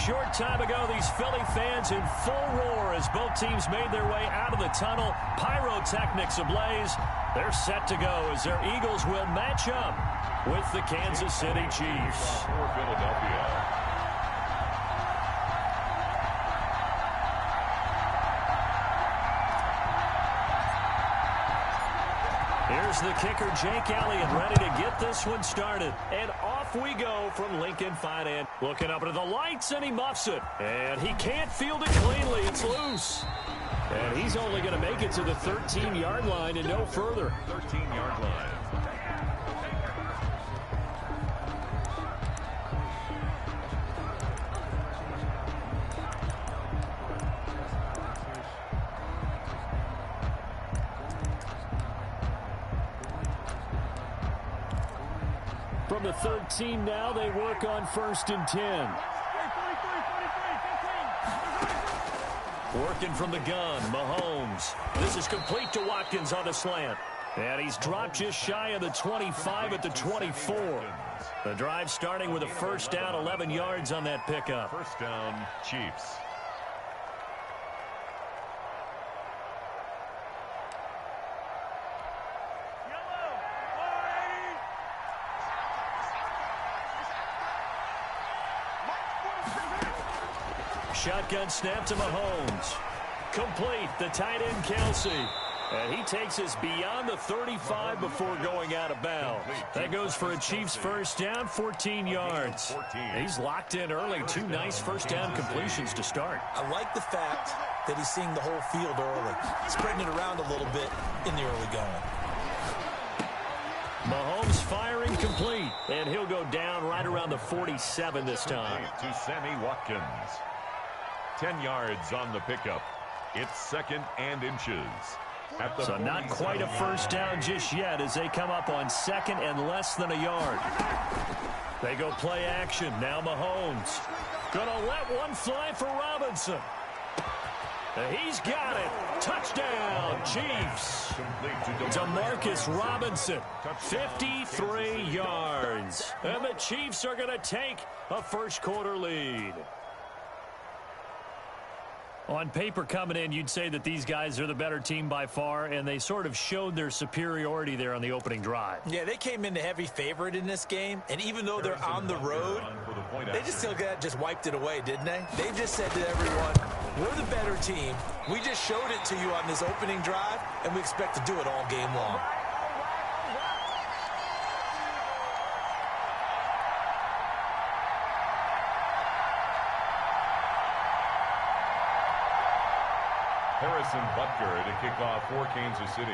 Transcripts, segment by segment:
short time ago, these Philly fans in full roar as both teams made their way out of the tunnel. Pyrotechnics ablaze. They're set to go as their Eagles will match up with the Kansas City Chiefs. For Philadelphia. Here's the kicker, Jake Elliott, ready to get this one started. And off we go from Lincoln Finance. Looking up into the lights, and he muffs it. And he can't field it cleanly. It's loose. And he's only going to make it to the 13-yard line and no further. 13-yard line. From the 13 now, they work on 1st and 10. Working from the gun, Mahomes. This is complete to Watkins on the slant. And he's dropped just shy of the 25 at the 24. The drive starting with a first down, 11 yards on that pickup. First down, Chiefs. Shotgun snap to Mahomes. Complete, the tight end Kelsey. And he takes us beyond the 35 before going out of bounds. That goes for a Chiefs first down, 14 yards. He's locked in early. 2 nice first down completions to start. I like the fact that he's seeing the whole field early, spreading it around a little bit in the early going. Mahomes firing complete, and he'll go down right around the 47 this time. To Sammy Watkins. 10 yards on the pickup. It's 2nd and inches. So not quite a first down just yet as they come up on 2nd and less than a yard. They go play action. Now Mahomes. Gonna let one fly for Robinson. He's got it. Touchdown, Chiefs. Demarcus Robinson, 53 yards. And the Chiefs are going to take a first-quarter lead. On paper coming in, you'd say that these guys are the better team by far, and they sort of showed their superiority there on the opening drive. Yeah, they came in the heavy favorite in this game, and even though they're on the road, they just still just wiped it away, didn't they? They just said to everyone, we're the better team. We just showed it to you on this opening drive, and we expect to do it all game long. Harrison Butker to kick off for Kansas City.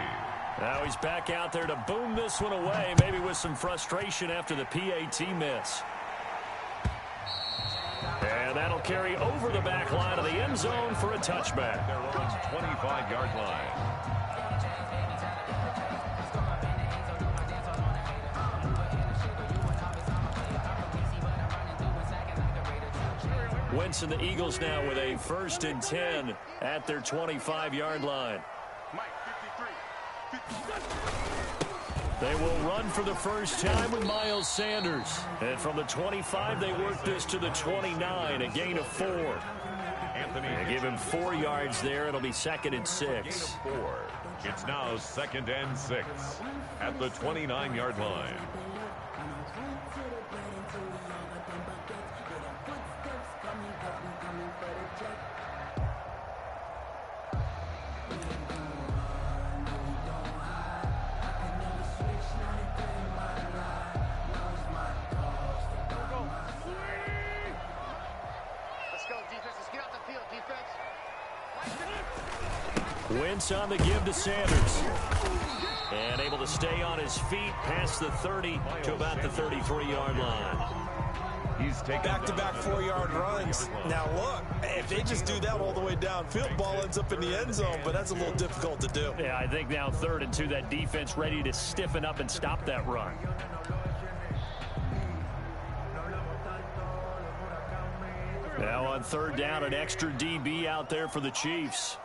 Now he's back out there to boom this one away, maybe with some frustration after the PAT miss. And that'll carry over the back line of the end zone for a touchback. Their own 25-yard line. Wentz and the Eagles now with a 1st and 10 at their 25-yard line. They will run for the first time with Miles Sanders. And from the 25, they work this to the 29, a gain of 4. They give him 4 yards there. It'll be 2nd and 6. Gain of 4. It's now 2nd and 6 at the 29-yard line. Wentz on the give to Sanders. And able to stay on his feet past the 30 to about the 33-yard line. He's taking back-to-back 4-yard runs. Now look, if they just do that all the way downfield, ball ends up in the end zone, but that's a little difficult to do. Yeah, I think now 3rd and 2, that defense ready to stiffen up and stop that run. Now on 3rd down, an extra DB out there for the Chiefs.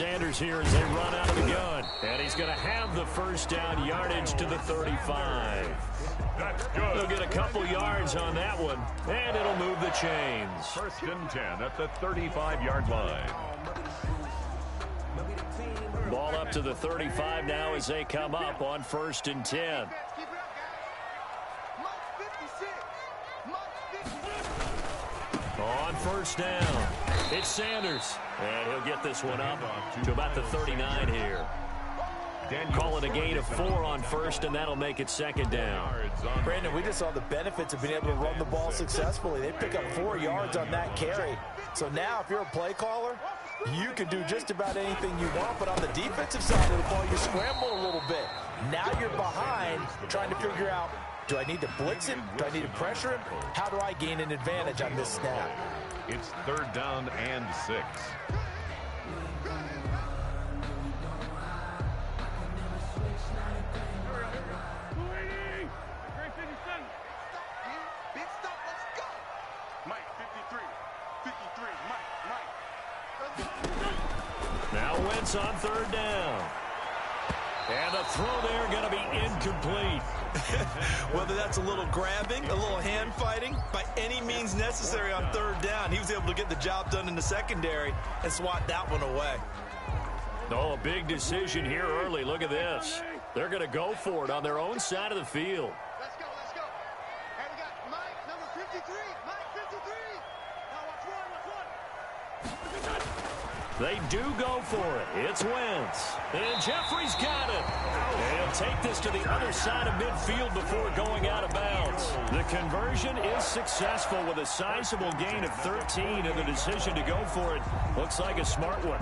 Sanders here as they run out of the gun. And he's going to have the first down yardage to the 35. That's good. They'll get a couple yards on that one, and it'll move the chains. 1st and 10 at the 35-yard line. Ball up to the 35 now as they come up on 1st and 10. On 1st down, it's Sanders. And he'll get this one up to about the 39 here. Call it a gain of 4 on 1st, and that'll make it 2nd down. Brandon, we just saw the benefits of being able to run the ball successfully. They pick up 4 yards on that carry. So now if you're a play caller, you can do just about anything you want, but on the defensive side of the ball, you scramble a little bit. Now you're behind trying to figure out, do I need to blitz him? Do I need to pressure him? How do I gain an advantage on this snap? It's 3rd down and 6. Now Wentz on 3rd down. And the throw there going to be incomplete. Whether that's a little grabbing, a little hand fighting, by any means necessary on 3rd down, he was able to get the job done in the secondary and swat that one away. Oh, a big decision here early. Look at this. They're going to go for it on their own side of the field. Let's go, let's go. And we got Mike, number 53. Mike, 53. Now watch one. They do go for it. It's Wentz. And Jeffrey's got it. And he'll take this to the other side of midfield before going out of bounds. The conversion is successful with a sizable gain of 13, and the decision to go for it looks like a smart one.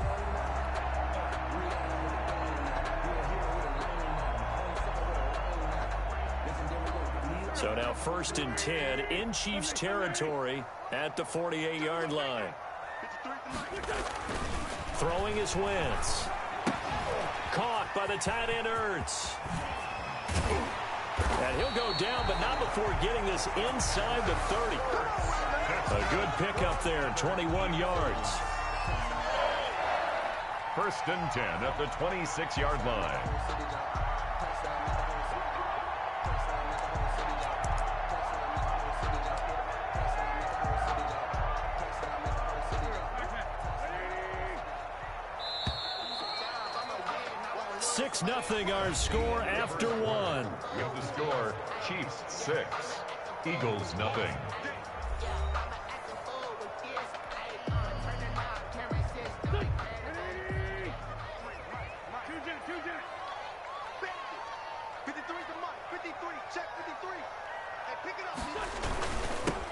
So now 1st and 10 in Chiefs territory at the 48-yard line. Throwing is Wentz. Caught by the tight end Ertz. And he'll go down, but not before getting this inside the 30. A good pickup there, 21 yards. 1st and 10 at the 26-yard line. Nothing our score after 1. With the score, Chiefs 6, Eagles nothing.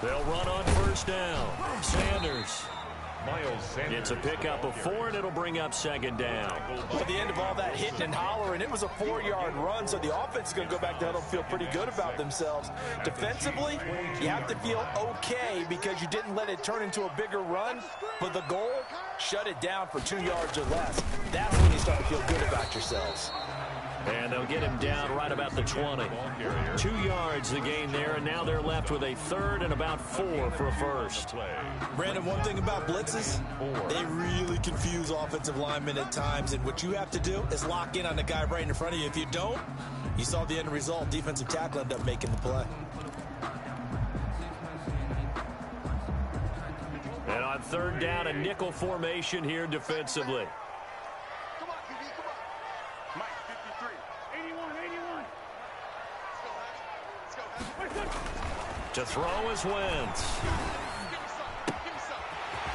They'll run on 1st down. Sanders. Miles Sanders. It's a pickup of 4, and it'll bring up 2nd down. At the end of all that hitting and hollering, it was a 4-yard run, so the offense is going to go back to huddle and feel pretty good about themselves. Defensively, you have to feel okay because you didn't let it turn into a bigger run, but the goal, shut it down for 2 yards or less. That's when you start to feel good about yourselves. And they'll get him down right about the 20. 2 yards the gain there, and now they're left with a 3rd and about 4 for a first. Brandon, one thing about blitzes, they really confuse offensive linemen at times, and what you have to do is lock in on the guy right in front of you. If you don't, you saw the end result. Defensive tackle ended up making the play. And on 3rd down, a nickel formation here defensively. Come on, QB, come on. Mike, 53. 81, 81. Let's go, let's go. To throw is Wentz.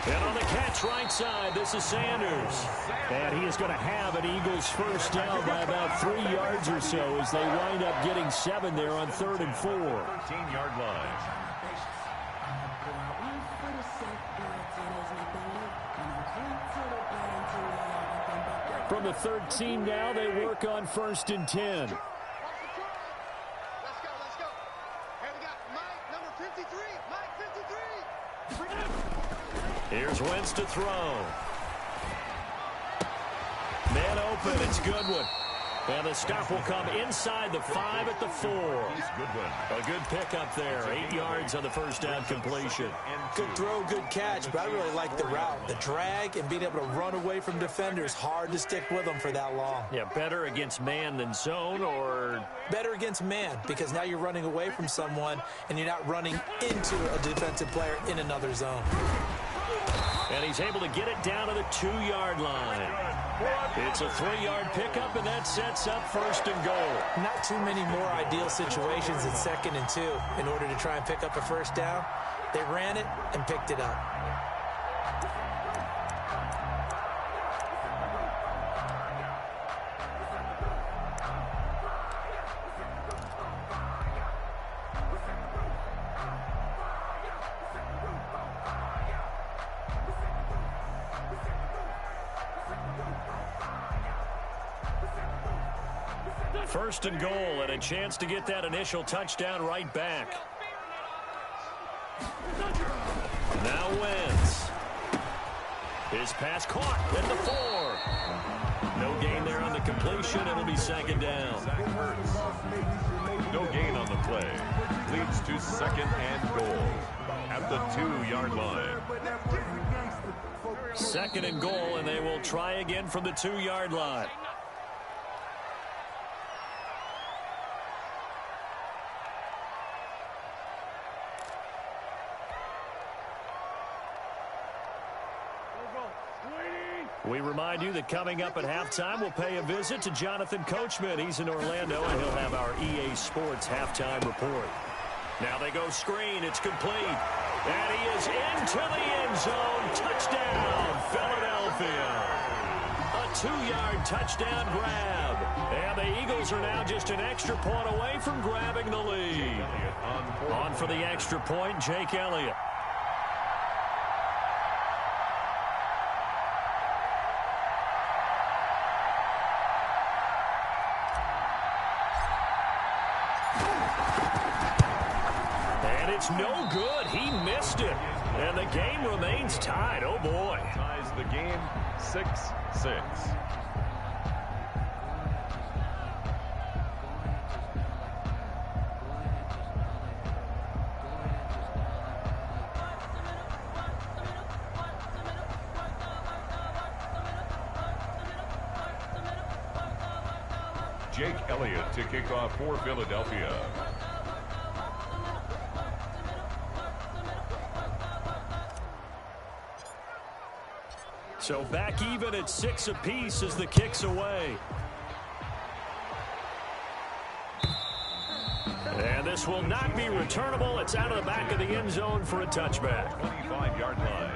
And on the catch right side, this is Sanders. And he is going to have an Eagles first down by about 3 yards or so as they wind up getting 7 there on 3rd and 4. 13-yard line. From the 13 now, they work on 1st and 10. Let's go, let's go. And we got Mike, number 53. Mike, 53. Here's Wentz to throw. Man open, it's Goodwin. And the stop will come inside the 5 at the 4. A good pickup there. 8 yards on the first down completion. Good throw, good catch, but I really like the route. The drag and being able to run away from defenders. Hard to stick with them for that long. Yeah, better against man than zone, or? Better against man, because now you're running away from someone and you're not running into a defensive player in another zone. And he's able to get it down to the 2-yard line. It's a 3-yard pickup, and that sets up 1st and goal. Not too many more ideal situations in 2nd and 2 in order to try and pick up a first down. They ran it and picked it up. First and goal, and a chance to get that initial touchdown right back. Now Wentz. His pass caught at the 4. No gain there on the completion. It'll be 2nd down. No gain on the play. Leads to 2nd and goal at the 2-yard line. 2nd and goal, and they will try again from the 2-yard line. We remind you that coming up at halftime, we'll pay a visit to Jonathan Coachman. He's in Orlando, and he'll have our EA Sports halftime report. Now they go screen. It's complete. And he is into the end zone. Touchdown, Philadelphia. A 2-yard touchdown grab. And the Eagles are now just an extra point away from grabbing the lead. On for the extra point, Jake Elliott. It's no good. He missed it. And the game remains tied. Oh, boy. Ties the game 6-6. Jake Elliott to kick off for Philadelphia. So back even at 6 apiece as the kick's away. And this will not be returnable. It's out of the back of the end zone for a touchback. 25-yard line.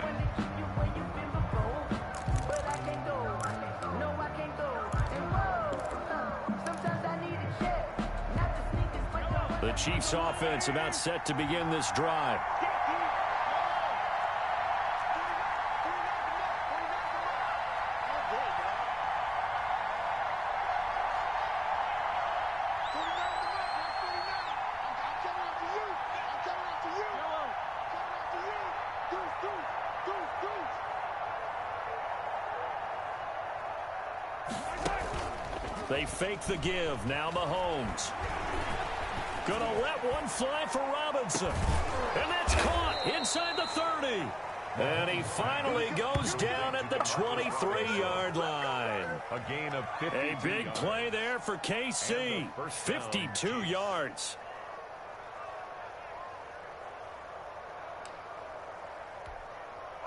The Chiefs offense about set to begin this drive. They fake the give. Now Mahomes. Gonna let one fly for Robinson. And that's caught inside the 30. And he finally goes down at the 23-yard line. A gain of 52 A big play there for KC. 52 yards.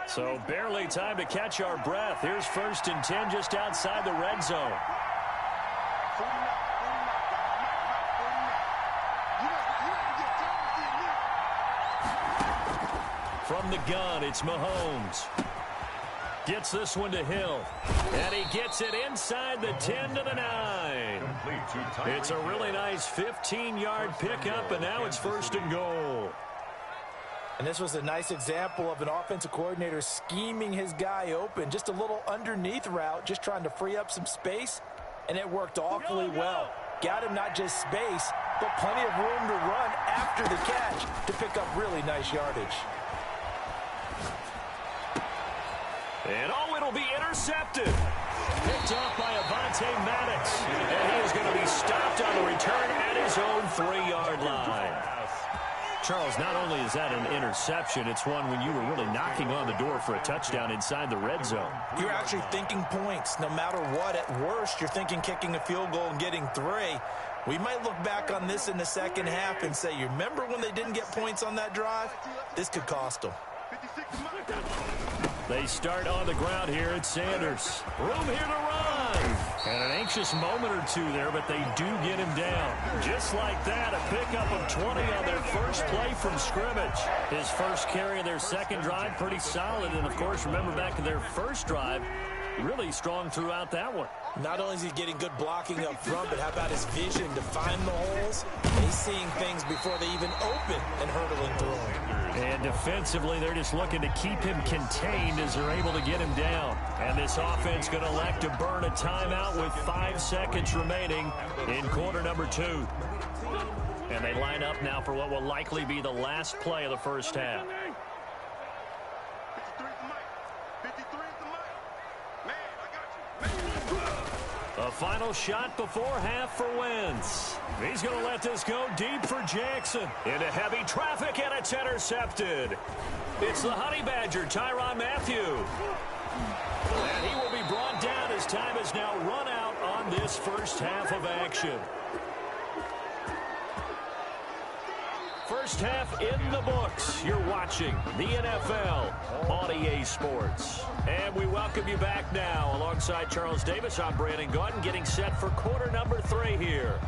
So barely time to catch our breath. Here's 1st and 10 just outside the red zone. From the gun, it's Mahomes. Gets this one to Hill. And he gets it inside the 10 to the 9. It's a really nice 15-yard pickup, and now it's 1st and goal. And this was a nice example of an offensive coordinator scheming his guy open. Just a little underneath route, just trying to free up some space, and it worked awfully well. Got him not just space, but plenty of room to run after the catch to pick up really nice yardage. And oh, it'll be intercepted. Picked off by Avonte Maddox. And he is going to be stopped on the return at his own 3-yard line. Charles, not only is that an interception, it's one when you were really knocking on the door for a touchdown inside the red zone. You're actually thinking points. No matter what, at worst, you're thinking kicking a field goal and getting 3. We might look back on this in the second half and say, you remember when they didn't get points on that drive? This could cost them. They start on the ground here at Sanders. Room here to run. And an anxious moment or two there, but they do get him down. Just like that, a pickup of 20 on their first play from scrimmage. His first carry of their second drive, pretty solid. And, of course, remember back to their first drive, really strong throughout that one. Not only is he getting good blocking up front, but how about his vision to find the holes? He's seeing things before they even open and hurdling through them. And defensively, they're just looking to keep him contained as they're able to get him down. And this offense going to elect to burn a timeout with 5 seconds remaining in quarter number 2. And they line up now for what will likely be the last play of the first half. A final shot before half for Wentz. He's going to let this go deep for Jackson. Into heavy traffic, and it's intercepted. It's the Honey Badger, Tyrann Mathieu. And he will be brought down as time has now run out on this first half of action. First half in the books. You're watching the NFL on EA Sports. And we welcome you back now. Alongside Charles Davis, I'm Brandon Gaudin, getting set for quarter number 3 here.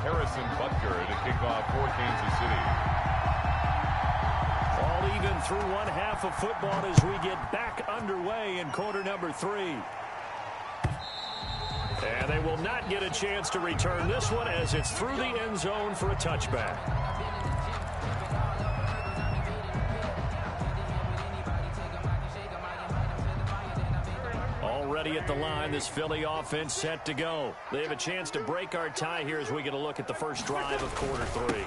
Harrison Butker to kick off for Kansas City. All even through one half of football as we get back underway in quarter number 3. And they will not get a chance to return this one as it's through the end zone for a touchback. Already at the line, this Philly offense set to go. They have a chance to break our tie here as we get a look at the first drive of quarter 3.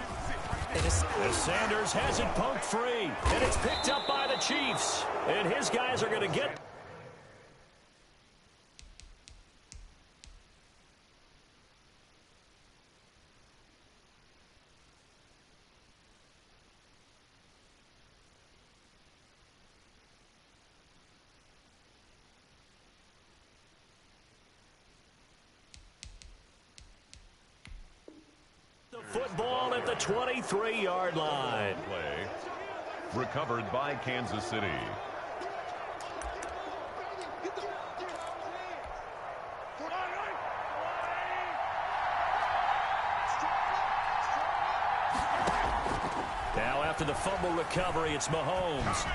As Sanders has it poked free, and it's picked up by the Chiefs. And his guys are going to get... Football at the 23-yard line. Play recovered by Kansas City. Now after the fumble recovery, it's Mahomes.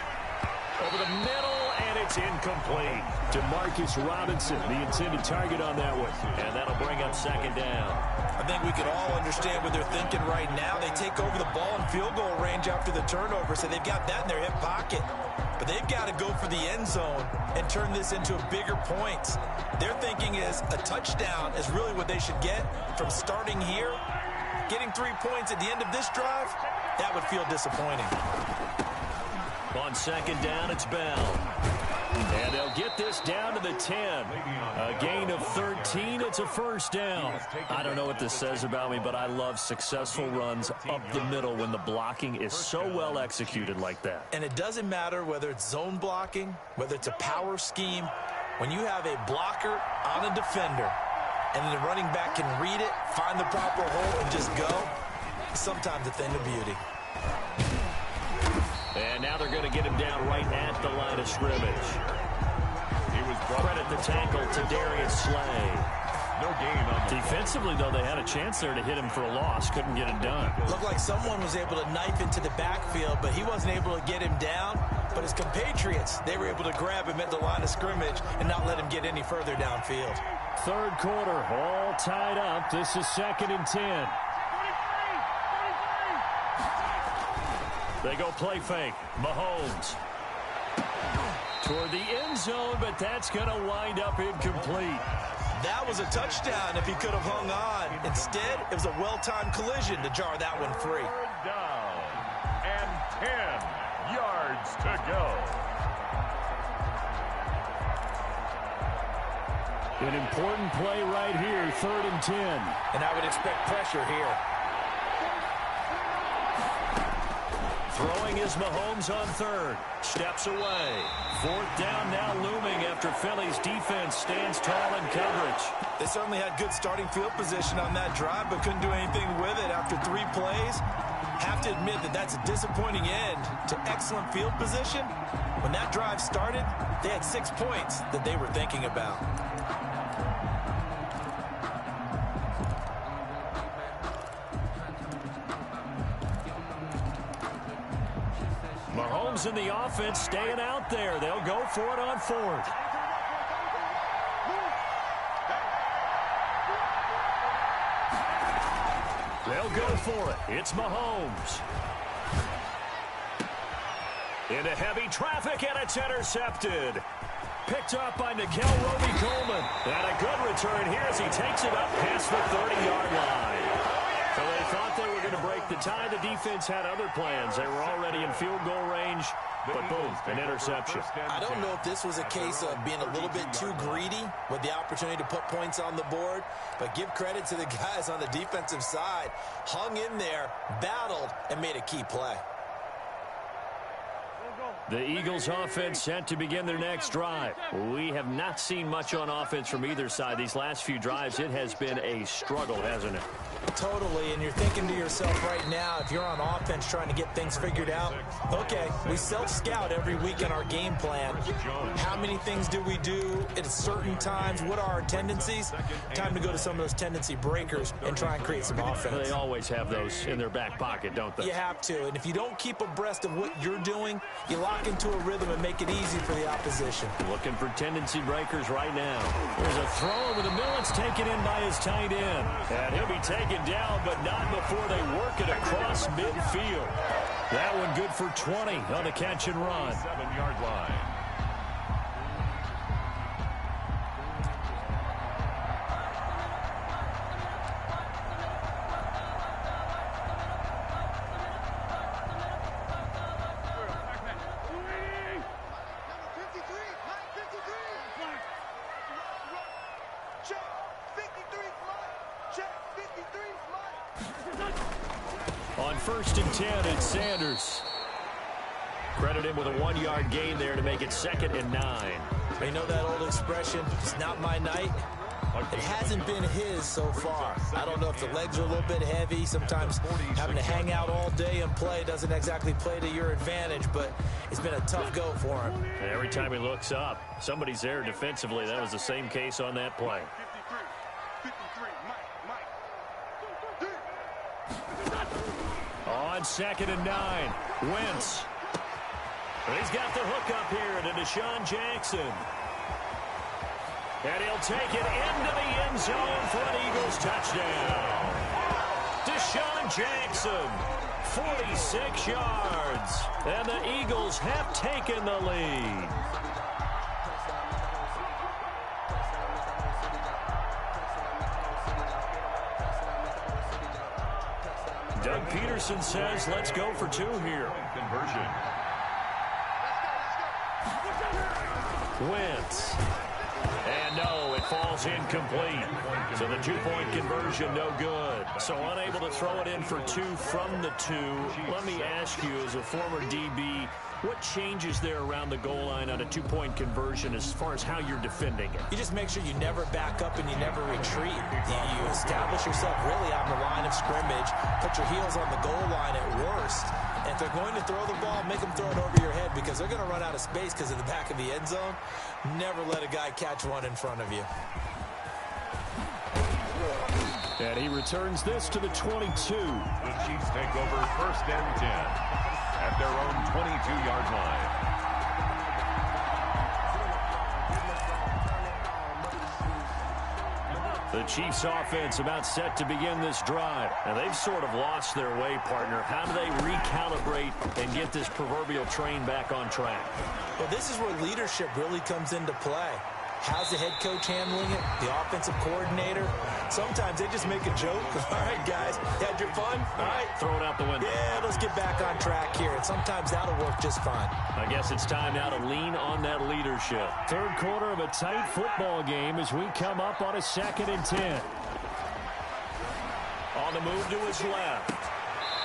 Over the middle, and it's incomplete. DeMarcus Robinson, the intended target on that one. And that'll bring up second down. I think we can all understand what they're thinking right now. They take over the ball in field goal range after the turnover, so they've got that in their hip pocket. But they've got to go for the end zone and turn this into a bigger points. Their thinking is a touchdown is really what they should get from starting here. Getting 3 points at the end of this drive, that would feel disappointing. On second down, it's Bell. And they'll get this down to the 10. A gain of 13. It's a first down. I don't know what this says about me, but I love successful runs up the middle when the blocking is so well executed like that. And it doesn't matter whether it's zone blocking, whether it's a power scheme. When you have a blocker on a defender and the running back can read it, find the proper hole, and just go, it's sometimes a thing of beauty. And now they're going to get him down right at the line of scrimmage. He was Credit the tackle to Darius Slay. No gain on the Defensively, though, they had a chance there to hit him for a loss. Couldn't get it done. Looked like someone was able to knife into the backfield, but he wasn't able to get him down. But his compatriots, they were able to grab him at the line of scrimmage and not let him get any further downfield. Third quarter, all tied up. This is 2nd and 10. They go play fake. Mahomes toward the end zone, but that's going to wind up incomplete. That was a touchdown if he could have hung on. Instead, it was a well-timed collision to jar that one free. down. yards to go. An important play right here, 3rd and 10. And I would expect pressure here. Throwing is Mahomes on 3rd. Steps away. 4th down now looming after Philly's defense stands tall in coverage. They certainly had good starting field position on that drive, but couldn't do anything with it after 3 plays. Have to admit that that's a disappointing end to excellent field position. When that drive started, they had 6 points that they were thinking about. Mahomes in the offense staying out there. They'll go for it on 4th. They'll go for it. It's Mahomes. Into heavy traffic, and it's intercepted. Picked up by Nickel Roby-Coleman. And a good return here as he takes it up past the 30-yard line. So they thought they were going to break the tie. The defense had other plans. They were already in field goal range, but boom, an interception. I don't know if this was a case of being a little bit too greedy with the opportunity to put points on the board, but give credit to the guys on the defensive side. Hung in there, battled, and made a key play. The Eagles offense set to begin their next drive. We have not seen much on offense from either side. These last few drives, it has been a struggle, hasn't it? Totally, and you're thinking to yourself right now, if you're on offense trying to get things figured out, okay, we self-scout every week in our game plan. How many things do we do at certain times? What are our tendencies? Time to go to some of those tendency breakers and try and create some offense. They always have those in their back pocket, don't they? You have to, and if you don't keep abreast of what you're doing, you lock into a rhythm and make it easy for the opposition. Looking for tendency breakers right now. There's a throw over the middle. It's taken in by his tight end. And he'll be taken down, but not before they work it across midfield. That one good for 20 on the catch and run. 7-yard line. On 1st and 10, it's Sanders. Credit him with a 1-yard gain there to make it 2nd and 9. They know that old expression, it's not my night. It hasn't been his so far. I don't know if the legs are a little bit heavy. Sometimes having to hang out all day and play doesn't exactly play to your advantage, but it's been a tough go for him. And every time he looks up, somebody's there defensively. That was the same case on that play. On 2nd and 9, Wentz. And he's got the hook up here to Deshaun Jackson. And he'll take it into the end zone for an Eagles touchdown. Deshaun Jackson, 46 yards. And the Eagles have taken the lead. Doug Peterson says, let's go for 2 here. Conversion. Wentz. And no, it falls incomplete. So the 2-point conversion, no good. So unable to throw it in for 2 from the 2. Let me ask you, as a former DB, what changes there around the goal line on a 2-point conversion as far as how you're defending it? You just make sure you never back up and you never retreat. You establish yourself really on the line of scrimmage, put your heels on the goal line at worst. And if they're going to throw the ball, make them throw it over your head because they're going to run out of space because of the back of the end zone. Never let a guy catch one in front of you. And he returns this to the 22. The Chiefs take over 1st and 10 at their own 22-yard line. The Chiefs offense about set to begin this drive. And they've sort of lost their way, partner. How do they recalibrate and get this proverbial train back on track? Well, this is where leadership really comes into play. How's the head coach handling it? The offensive coordinator? Sometimes they just make a joke. All right, guys, had your fun? All right. Throw it out the window. Yeah, let's get back on track here. And sometimes that'll work just fine. I guess it's time now to lean on that leadership. Third quarter of a tight football game as we come up on a 2nd and 10. On the move to his left.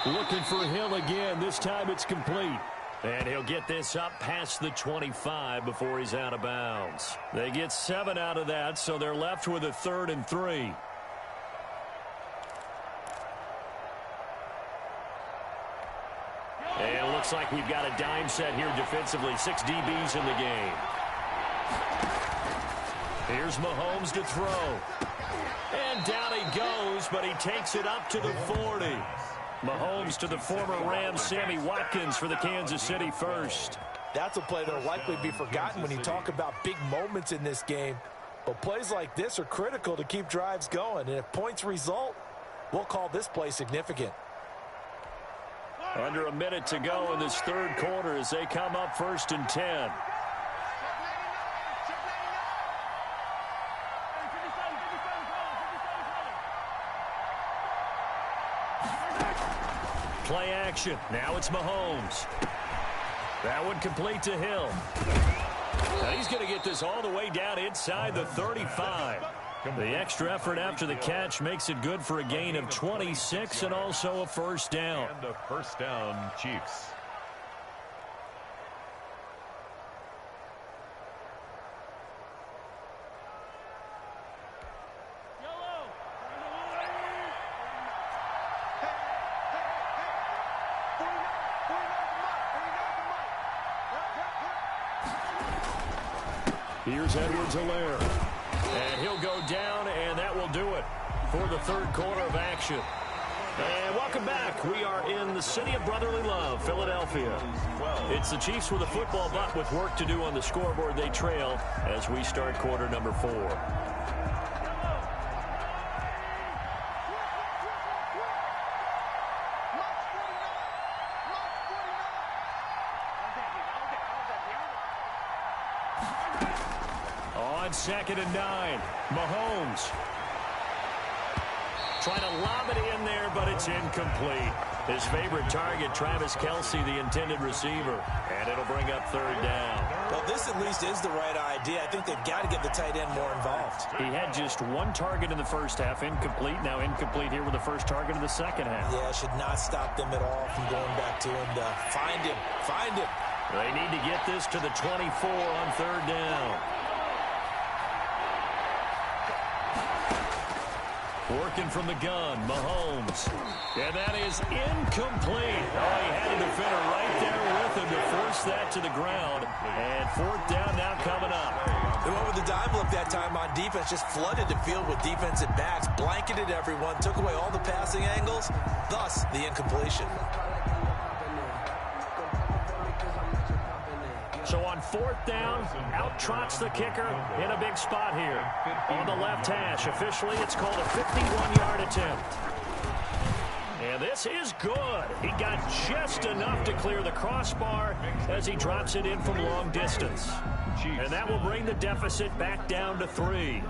Looking for Hill again. This time it's complete. And he'll get this up past the 25 before he's out of bounds. They get 7 out of that, so they're left with a 3rd and 3. And it looks like we've got a dime set here defensively. 6 DBs in the game. Here's Mahomes to throw. And down he goes, but he takes it up to the 40. Mahomes to the former Rams, Sammy Watkins for the Kansas City first. That's a play that will likely be forgotten when you talk about big moments in this game. But plays like this are critical to keep drives going. And if points result, we'll call this play significant. Under a minute to go in this third quarter as they come up 1st and 10. Play action. Now it's Mahomes. That one complete to Hill. Now he's going to get this all the way down inside the 35. The extra effort after the catch makes it good for a gain of 26 and also a first down. And a first down, Chiefs. Here's Edwards-Helaire. And he'll go down, and that will do it for the third quarter of action. And welcome back. We are in the city of brotherly love, Philadelphia. It's the Chiefs with a football, but with work to do on the scoreboard, they trail as we start quarter number 4. On 2nd and 9, Mahomes. Trying to lob it in there, but it's incomplete. His favorite target, Travis Kelce, the intended receiver. And it'll bring up 3rd down. Well, this at least is the right idea. I think they've got to get the tight end more involved. He had just 1 target in the first half, incomplete. Now incomplete here with the first target of the second half. Yeah, should not stop them at all from going back to him to find him. Find him. They need to get this to the 24 on 3rd down. Working from the gun, Mahomes. And that is incomplete. Oh, he had a defender right there with him to force that to the ground. And 4th down now coming up. They went with the dime look that time on defense, just flooded the field with defensive backs, blanketed everyone, took away all the passing angles, thus the incompletion. So on 4th down, out trots the kicker in a big spot here. On the left hash, officially it's called a 51-yard attempt. And this is good. He got just enough to clear the crossbar as he drops it in from long distance. And that will bring the deficit back down to 3.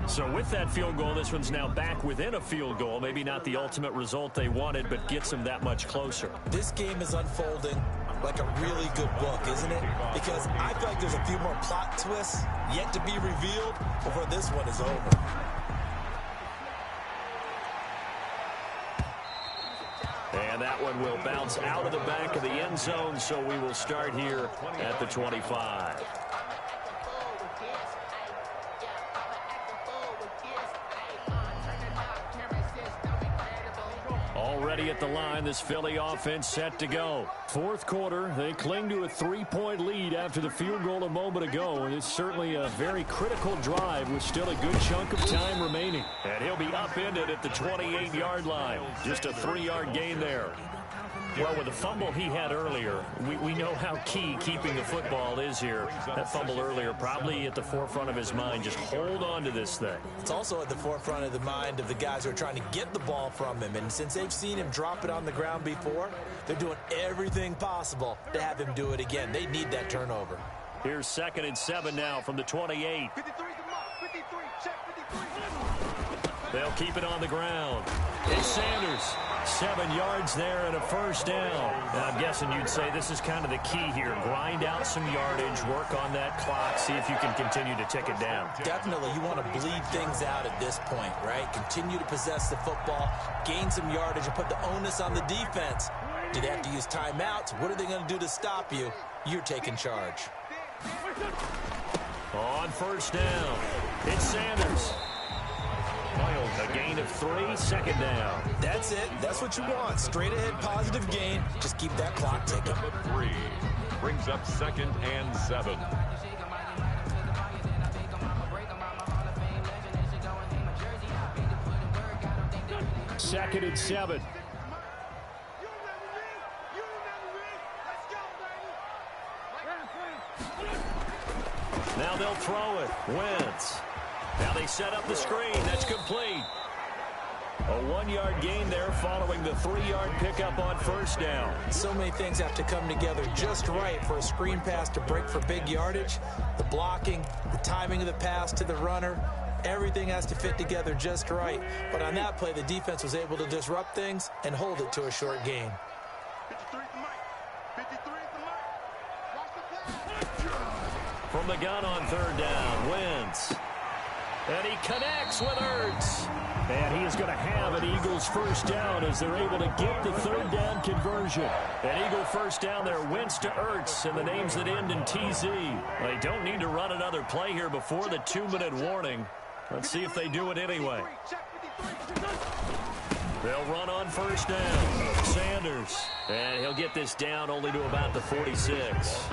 So with that field goal, this one's now back within a field goal. Maybe not the ultimate result they wanted, but gets them that much closer. This game is unfolding like a really good book, isn't it? Because I feel like there's a few more plot twists yet to be revealed before this one is over. And that one will bounce out of the back of the end zone, so we will start here at the 25. Already at the line, this Philly offense set to go. 4th quarter, they cling to a 3-point lead after the field goal a moment ago, and it's certainly a very critical drive with still a good chunk of time remaining. And he'll be upended at the 28-yard line. Just a 3-yard gain there. Well, with the fumble he had earlier, we know how key keeping the football is here. That fumble earlier probably at the forefront of his mind. Just hold on to this thing. It's also at the forefront of the mind of the guys who are trying to get the ball from him. And since they've seen him drop it on the ground before, they're doing everything possible to have him do it again. They need that turnover. Here's 2nd and 7 now from the 28. 53 the mark. 53. Check 53. They'll keep it on the ground. It's Sanders. 7 yards there and a first down. And I'm guessing you'd say this is kind of the key here. Grind out some yardage, work on that clock, see if you can continue to tick it down. Definitely, you want to bleed things out at this point, right? Continue to possess the football, gain some yardage, and put the onus on the defense. Do they have to use timeouts? What are they going to do to stop you? You're taking charge. On first down, it's Sanders. A gain of 3, 2nd down. That's it. That's what you want. Straight ahead positive gain. Just keep that clock ticking. Number 3 brings up 2nd and 7. Second and 7. Now they'll throw it. Wentz. Now they set up the screen. That's complete. A 1-yard gain there following the 3-yard pickup on first down. So many things have to come together just right for a screen pass to break for big yardage. The blocking, the timing of the pass to the runner, everything has to fit together just right. But on that play, the defense was able to disrupt things and hold it to a short gain. 53 the mark. 53 the mark. Watch the play. From the gun on 3rd down, Wentz. And he connects with Ertz. And he is going to have an Eagles first down as they're able to get the 3rd down conversion. An Eagle first down there, Wentz to Ertz, and the names that end in TZ. They don't need to run another play here before the 2-minute warning. Let's see if they do it anyway. They'll run on first down. Sanders. And he'll get this down only to about the 46.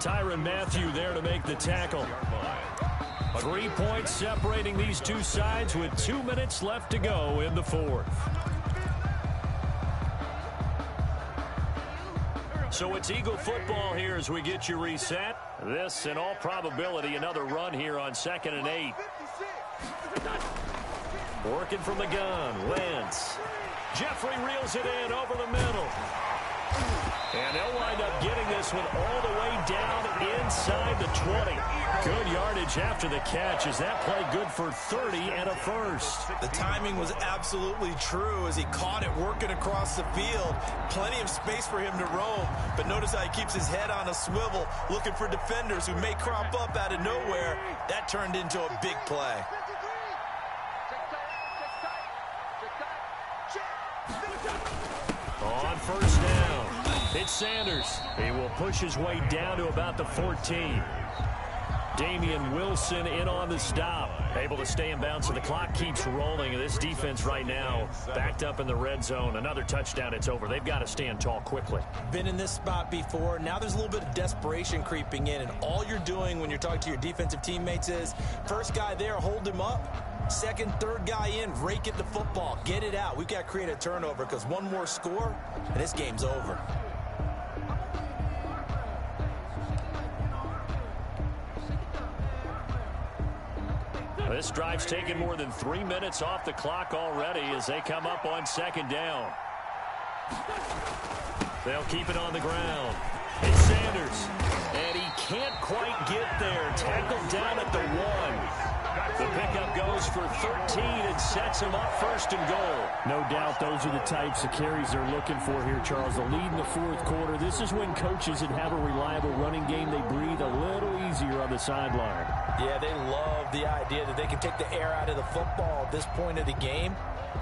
Tyrann Mathieu there to make the tackle. 3 points separating these two sides with 2 minutes left to go in the 4th. So it's Eagle football here as we get you reset. This, in all probability, another run here on 2nd and 8. Working from the gun, Wentz. Jeffrey reels it in over the middle. And they'll wind up getting this one all the way down inside the 20. Good yardage after the catch. Is that play good for 30 and a first? The timing was absolutely true as he caught it working across the field. Plenty of space for him to roam. But notice how he keeps his head on a swivel, looking for defenders who may crop up out of nowhere. That turned into a big play. On first down, it's Sanders. He will push his way down to about the 14. Damian Wilson in on the stop. Able to stay in bounds, so the clock keeps rolling. And this defense right now backed up in the red zone. Another touchdown, it's over. They've got to stand tall quickly. Been in this spot before. Now there's a little bit of desperation creeping in. And all you're doing when you're talking to your defensive teammates is, first guy there, hold him up. Second, third guy in, rake at the football. Get it out. We've got to create a turnover because one more score, and this game's over. This drive's taken more than 3 minutes off the clock already as they come up on 2nd down. They'll keep it on the ground. It's Sanders. And he can't quite get there. Tackled down at the 1. The pickup goes for 13 and sets him up 1st and goal. No doubt those are the types of carries they're looking for here, Charles. The lead in the 4th quarter. This is when coaches that have a reliable running game, they breathe a little easier on the sideline. Yeah, they love the idea that they can take the air out of the football at this point of the game.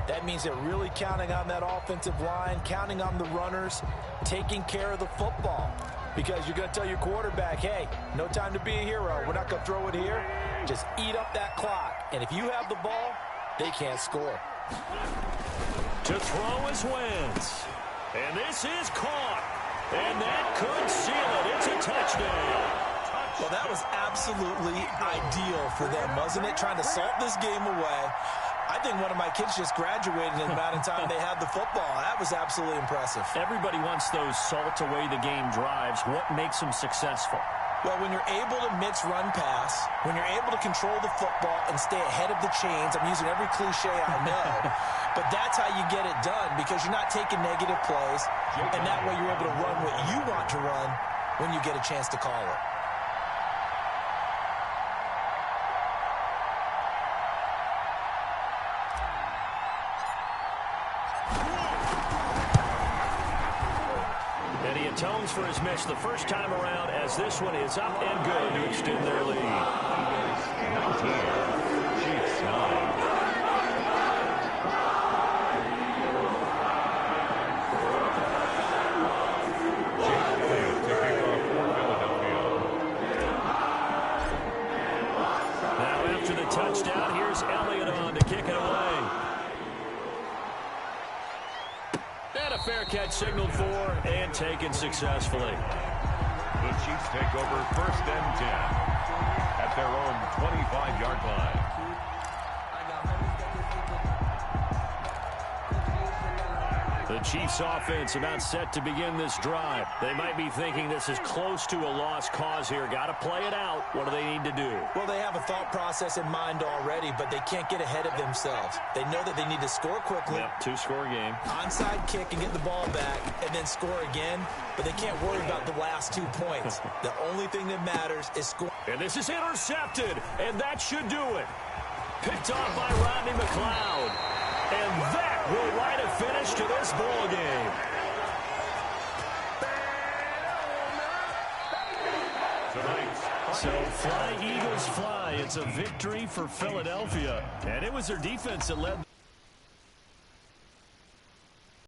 That means they're really counting on that offensive line, counting on the runners, taking care of the football. Because you're going to tell your quarterback, hey, no time to be a hero. We're not going to throw it here. Just eat up that clock. And if you have the ball, they can't score. To throw is Wentz. And this is caught. And that could seal it. It's a touchdown. Well, that was absolutely ideal for them, wasn't it? Trying to salt this game away. I think one of my kids just graduated in the amount of time they had the football. That was absolutely impressive. Everybody wants those salt away the game drives. What makes them successful? Well, when you're able to mix run pass, when you're able to control the football and stay ahead of the chains, I'm using every cliche I know, but that's how you get it done because you're not taking negative plays, and that way you're able to run what you want to run when you get a chance to call it. atones for his miss the first time around as this one is up and good to extend their lead. 19. Chiefs 9. Touchdown. Here's Elliott on to kick it away. And a fair catch signaled for and taken successfully. The Chiefs take over 1st and 10 at their own 25-yard line. The Chiefs offense about set to begin this drive. They might be thinking this is close to a lost cause here. Got to play it out. What do they need to do? Well, they have a thought process in mind already, but they can't get ahead of themselves. They know that they need to score quickly. Yep, 2-score game. Onside kick and get the ball back and then score again, but they can't worry about the last 2 points. The only thing that matters is score. And this is intercepted, and that should do it. Picked off by Rodney McLeod. And that will write a finish to this ball game. So fly, Eagles, fly. It's a victory for Philadelphia. And it was their defense that led.